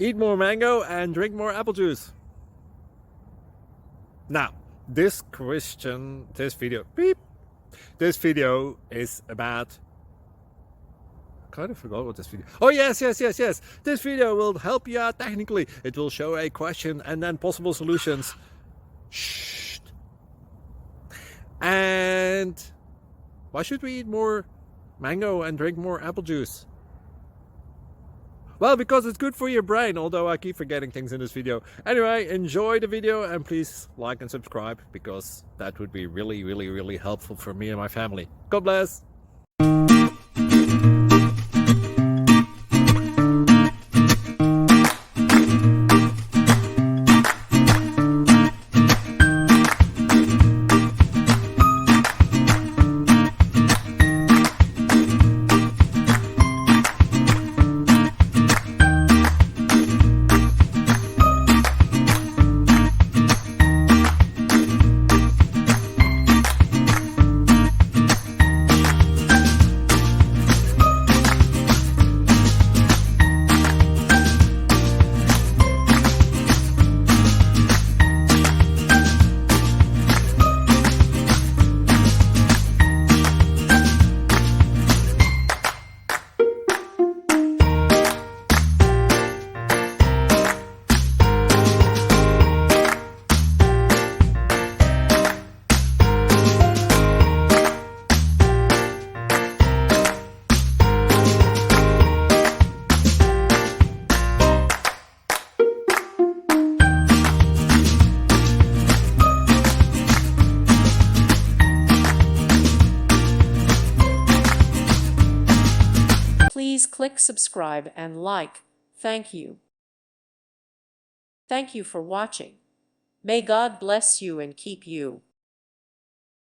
Eat more mango and drink more apple juice. Now, this video is about, I kind of forgot what this video. Oh yes. This video will help you out technically. It will show a question and then possible solutions. Shh. And why should we eat more mango and drink more apple juice? Well, because it's good for your brain, although I keep forgetting things in this video. Anyway, enjoy the video and please like and subscribe, because that would be really helpful for me and my family. God bless! Please click subscribe and like. Thank you. Thank you for watching. May God bless you and keep you.